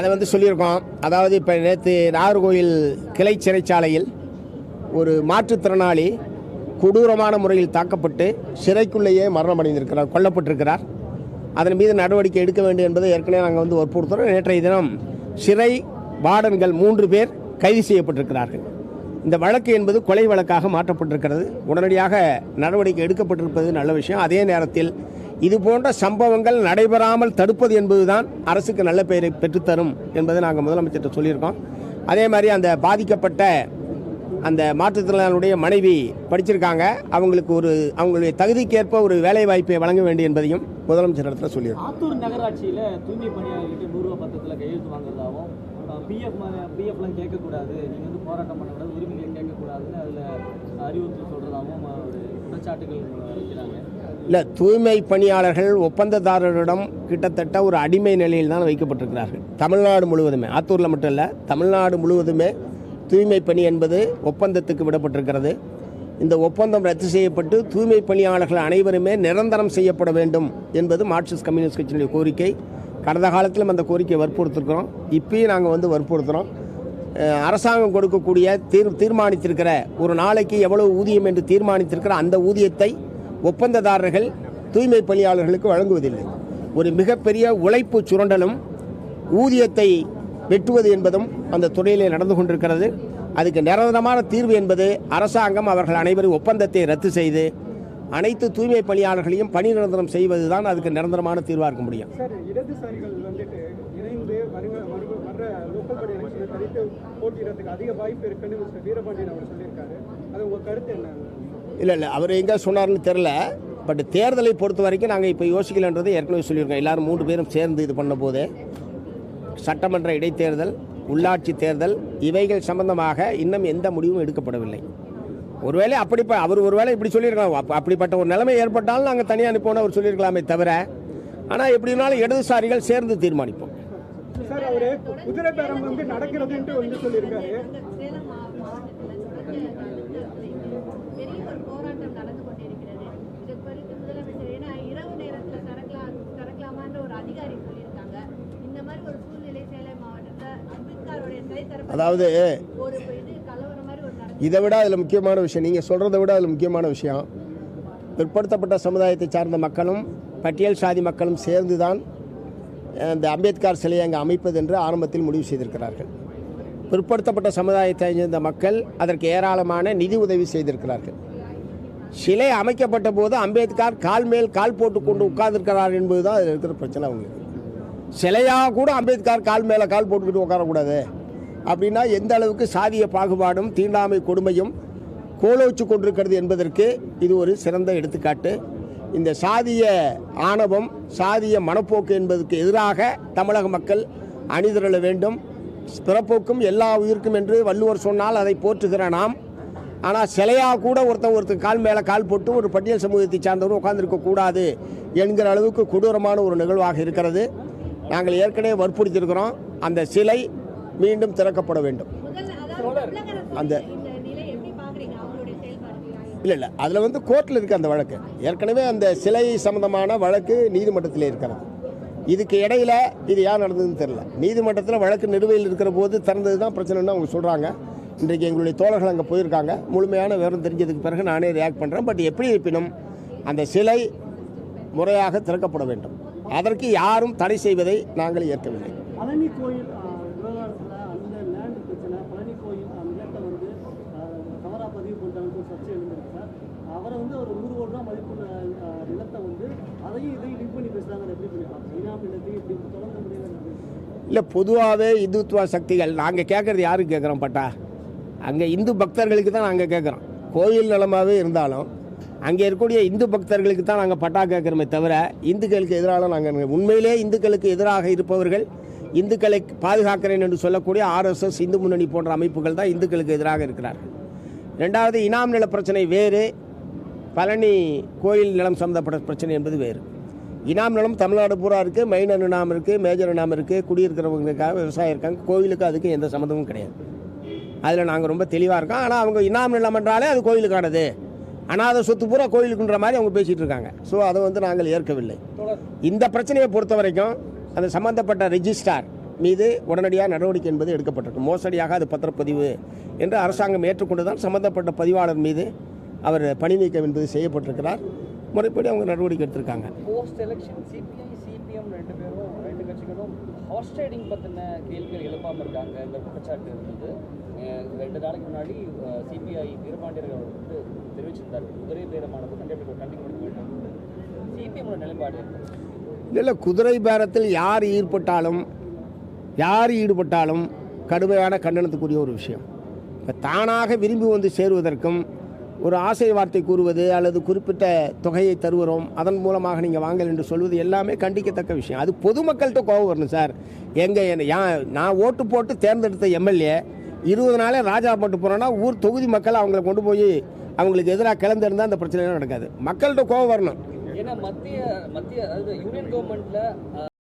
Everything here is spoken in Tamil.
அதை சொல்லியிருக்கோம். அதாவது இப்போ நேற்று நாகர்கோவில் கிளை சிறைச்சாலையில் ஒரு மாற்றுத்திறனாளி கொடூரமான முறையில் தாக்கப்பட்டு சிறைக்குள்ளேயே மரணமடைந்திருக்கிறார், கொல்லப்பட்டிருக்கிறார். அதன் மீது நடவடிக்கை எடுக்க வேண்டும் என்பதை ஏற்கனவே நாங்கள் வற்புறுத்துகிறோம். நேற்றைய தினம் சிறை வார்டன்கள் 3 பேர் கைது செய்யப்பட்டிருக்கிறார்கள். இந்த வழக்கு என்பது கொலை வழக்காக மாற்றப்பட்டிருக்கிறது. உடனடியாக நடவடிக்கை எடுக்கப்பட்டிருப்பது நல்ல விஷயம். அதே நேரத்தில் இது போன்ற சம்பவங்கள் நடைபெறாமல் தடுப்பது என்பதுதான் அரசுக்கு நல்ல பெயரை பெற்றுத்தரும் என்பதை நாங்கள் முதலமைச்சர்கிட்ட சொல்லியிருக்கோம். அதே மாதிரி அந்த பாதிக்கப்பட்ட அந்த மாற்றுத்திறனாளியுடைய மனைவி படிச்சிருக்காங்க, அவங்களுக்கு அவங்களுடைய தகுதிக்கேற்ப ஒரு வேலை வாய்ப்பை வழங்க வேண்டும் என்பதையும் முதலமைச்சர் இடத்துல சொல்லியிருக்கோம். ஆத்தூர் நகராட்சியில் தூய்மை பணியாளர்களுக்கு 100 ரூபா பத்திரத்தில் கையெழுத்து வாங்குறதாகவும் பிஎஃப்லாம் கேட்கக்கூடாது, நீங்கள் போராட்டம் பண்ணக்கூடாது, உரிமைகளை கேட்கக்கூடாதுன்னு அதில் அறிவுறுத்தல் சொல்கிறதாகவும் ஒரு குற்றச்சாட்டுகள் வைக்கிறாங்க. இல்லை, தூய்மை பணியாளர்கள் ஒப்பந்ததாரரிடம் கிட்டத்தட்ட ஒரு அடிமை நிலையில் தான் வைக்கப்பட்டிருக்கிறார்கள். தமிழ்நாடு முழுவதுமே, ஆத்தூரில் மட்டும் இல்லை, தமிழ்நாடு முழுவதுமே தூய்மை பணி என்பது ஒப்பந்தத்துக்கு விடப்பட்டிருக்கிறது. இந்த ஒப்பந்தம் ரத்து செய்யப்பட்டு தூய்மை பணியாளர்கள் அனைவருமே நிரந்தரம் செய்யப்பட வேண்டும் என்பது மார்க்சிஸ்ட் கம்யூனிஸ்ட் கட்சியினுடைய கோரிக்கை. கடந்த காலத்திலும் அந்த கோரிக்கையை வற்புறுத்திருக்கிறோம், இப்பயும் நாங்கள் வற்புறுத்துகிறோம். அரசாங்கம் கொடுக்கக்கூடிய தீர்மானித்திருக்கிற ஒரு நாளைக்கு எவ்வளவு ஊதியம் என்று தீர்மானித்திருக்கிற அந்த ஊதியத்தை ஒப்பந்ததாரர்கள் தூய்மை பணியாளர்களுக்கு வழங்குவதில்லை. ஒரு மிகப்பெரிய உழைப்பு சுரண்டலும் ஊதியத்தை வெட்டுவது என்பதும் அந்த துறையிலே நடந்து கொண்டிருக்கிறது. அதுக்கு நிரந்தரமான தீர்வு என்பது அரசாங்கம் அவர்கள் அனைவரும் ஒப்பந்தத்தை ரத்து செய்து அனைத்து தூய்மை பணியாளர்களையும் பணி நிரந்தரம் செய்வதுதான் அதுக்கு நிரந்தரமான தீர்வாக இருக்க முடியும். இல்லை, அவர் எங்கே சொன்னார்னு தெரில. பட் தேர்தலை பொறுத்த வரைக்கும் நாங்கள் இப்போ யோசிக்கலன்றது ஏற்கனவே சொல்லியிருக்கோம். எல்லாரும் 3 பேரும் சேர்ந்து இது பண்ண போது சட்டமன்ற இடைத்தேர்தல், உள்ளாட்சி தேர்தல் இவைகள் சம்பந்தமாக இன்னும் எந்த முடிவும் எடுக்கப்படவில்லை. ஒருவேளை அவர் ஒருவேளை இப்படி சொல்லியிருக்கலாம், அப்படிப்பட்ட ஒரு நிலைமை ஏற்பட்டாலும் நாங்கள் தனியாக அனுப்போன்னு அவர் சொல்லியிருக்கலாமே தவிர, ஆனால் எப்படி இருந்தாலும் இடதுசாரிகள் சேர்ந்து தீர்மானிப்போம். அதாவது இதை விட அதில் முக்கியமான விஷயம், நீங்கள் சொல்கிறத விட அதில் முக்கியமான விஷயம், பிற்படுத்தப்பட்ட சமுதாயத்தை சார்ந்த மக்களும் பட்டியல் சாதி மக்களும் சேர்ந்து தான் இந்த அம்பேத்கர் சிலையை அங்கே அமைப்பது என்று ஆரம்பத்தில் முடிவு செய்திருக்கிறார்கள். பிற்படுத்தப்பட்ட சமுதாயத்தை சேர்ந்த மக்கள் அதற்கு ஏராளமான நிதி உதவி செய்திருக்கிறார்கள். சிலை அமைக்கப்பட்ட போது அம்பேத்கர் கால் மேல் கால் போட்டு கொண்டு உட்கார்ந்துருக்கிறார் என்பது தான் அதில் இருக்கிற பிரச்சனை. அவங்களுக்கு சிலையாக கூட அம்பேத்கர் கால் மேலே கால் போட்டுக்கிட்டு உட்காரக்கூடாது அப்படின்னா எந்த அளவுக்கு சாதிய பாகுபாடும் தீண்டாமை கொடுமையும் கோலோச்சு கொண்டிருக்கிறது என்பதற்கு இது ஒரு சிறந்த எடுத்துக்காட்டு. இந்த சாதிய ஆணவம், சாதிய மனப்போக்கு என்பதற்கு எதிராக தமிழக மக்கள் அணிதிரள வேண்டும். பிறப்போக்கும் எல்லா உயிருக்கும் என்று வள்ளுவர் சொன்னால் அதை போற்றுகிற நாம், ஆனால் சிலையாக கூட ஒருத்தர் கால் மேலே கால் போட்டு ஒரு பட்டியல் சமூகத்தை சார்ந்தவரும் உட்கார்ந்துருக்கக்கூடாது என்கிற அளவுக்கு கொடூரமான ஒரு நிகழ்வாக இருக்கிறது. நாங்கள் ஏற்கனவே வற்புறுத்தியிருக்கிறோம், அந்த சிலை மீண்டும் திறக்கப்பட வேண்டும். அந்த இல்லை அதில் கோர்ட்டில் இருக்குது அந்த வழக்கு. ஏற்கனவே அந்த சிலை சம்பந்தமான வழக்கு நீதிமன்றத்தில் இருக்கிறது. இதுக்கு இடையில இது யார் நடந்ததுன்னு தெரியல. நீதிமன்றத்தில் வழக்கு நிலுவையில் இருக்கிற போது திறந்தது தான் பிரச்சனைன்னு அவங்க சொல்கிறாங்க. இன்றைக்கு எங்களுடைய தோழர்கள் அங்கே போயிருக்காங்க. முழுமையான விவரம் தெரிஞ்சதுக்கு பிறகு நானே ரியாக்ட் பண்ணுறேன். பட் எப்படி இருப்பினும் அந்த சிலை முறையாக திறக்கப்பட வேண்டும். அதற்கு யாரும் தடை செய்வதை நாங்கள் ஏற்கவில்லை. பழனி கோயில் விவகாரத்தில் அந்த லேண்ட் பிரச்சனை, பழனி கோயில் நிலத்தை தவறாக பதிவு பண்ணிட்டாங்க சர்ச்சை எழுந்திருக்கு சார். அவரை ஒரு 100 கோடி ரூபா மதிப்புள்ள நிலத்தை அதையும் இதையும் லிங்க் பண்ணி பேசுகிறாங்க. எப்படி பண்ணிப்பாங்க இனாமில்லத்தையும் இப்படி தொடர்ந்து முடியாது. இல்லை, பொதுவாகவே இந்துத்துவ சக்திகள் நாங்கள் கேட்குறது யாருக்கு கேட்குறோம் பட்டா? அங்கே இந்து பக்தர்களுக்கு தான் நாங்கள் கேட்குறோம். கோயில் நிலமாகவே இருந்தாலும் அங்கே இருக்கக்கூடிய இந்து பக்தர்களுக்கு தான் நாங்கள் பட்டா கேட்குறோமே தவிர இந்துக்களுக்கு எதிராக நாங்கள் உண்மையிலே இந்துக்களுக்கு எதிராக இருப்பவர்கள், இந்துக்களை பாதுகாக்கிறேன் என்று சொல்லக்கூடிய RSS, இந்து முன்னணி போன்ற அமைப்புகள் தான் இந்துக்களுக்கு எதிராக இருக்கிறார்கள். ரெண்டாவது, இனாம் நில பிரச்சனை வேறு, பழனி கோயில் நிலம் சம்மந்தப்பட்ட பிரச்சனை என்பது வேறு. இனாம் நிலம் தமிழ்நாடு பூரா இருக்குது. மைனர் இனாம் இருக்குது, மேஜர் இனாம் இருக்குது. குடியிருக்கிறவங்களுக்காக விவசாயம் இருக்காங்க. கோயிலுக்கு அதுக்கு எந்த சம்மந்தமும் கிடையாது. அதில் நாங்கள் ரொம்ப தெளிவாக இருக்கோம். ஆனால் அவங்க இனாம் நிலம் என்றாலே அது கோயிலுக்கானது அனாதை சொத்து பூரா கோயிலுக்குன்ற மாதிரி அவங்க பேசிகிட்டு இருக்காங்க. ஸோ அதை வந்து நாங்கள் ஏற்கவில்லை. இந்த பிரச்சனையை பொறுத்த வரைக்கும் அந்த சம்பந்தப்பட்ட ரெஜிஸ்ட்ரார் மீது உடனடியாக நடவடிக்கை என்பது எடுக்கப்பட்டிருக்கு. மோசடியாக அது பத்திரப்பதிவு என்று அரசாங்கம் ஏற்றுக்கொண்டு தான் சம்பந்தப்பட்ட பதிவாளர் மீது அவர் பணி நீக்கம் என்பது செய்யப்பட்டிருக்கிறார். முறைப்படி அவங்க நடவடிக்கை எடுத்திருக்காங்க. போஸ்ட் எலெக்ஷன் சிபிஐ சிபிஎம் ரெண்டு கட்சிகளும் ஹார்ஸ் ட்ரேடிங் பற்றின கேள்விகள் எழுப்பாமல் இருக்காங்க. இந்த குற்றச்சாட்டு இருந்தது. 2 நாளைக்கு முன்னாடி சிபிஐ வீரபாண்டியர்கள் வந்து தெரிவிச்சிருந்தார், குதிரை பேரமானது கண்டிப்பாக கண்டிப்பாக கொடுக்க வேண்டும். சிபிஎம்மோட நிலைப்பாடு இல்லை, குதிரை பேரத்தில் யார் ஈடுபட்டாலும் கடுமையான கண்டனத்துக்குரிய ஒரு விஷயம். இப்போ தானாக விரும்பி வந்து சேருவதற்கும் ஒரு ஆசை வார்த்தை கூறுவது அல்லது குறிப்பிட்ட தொகையை தருகிறோம் அதன் மூலமாக நீங்கள் வாங்கல் என்று சொல்வது எல்லாமே கண்டிக்கத்தக்க விஷயம். அது பொதுமக்கள்கிட்ட கோபம் வரணும் சார். நான் ஓட்டு போட்டு தேர்ந்தெடுத்த எம்எல்ஏ 20 நாளே ராஜா போட்டு போகிறோன்னா ஊர் தொகுதி மக்கள் அவங்களை கொண்டு போய் அவங்களுக்கு எதிராக கிளந்திருந்தால் அந்த பிரச்சனைலாம் நடக்காது. மக்கள்கிட்ட கோபம் வரணும். ஏன்னா மத்திய அதாவது யூனியன் கவர்மெண்ட்டில்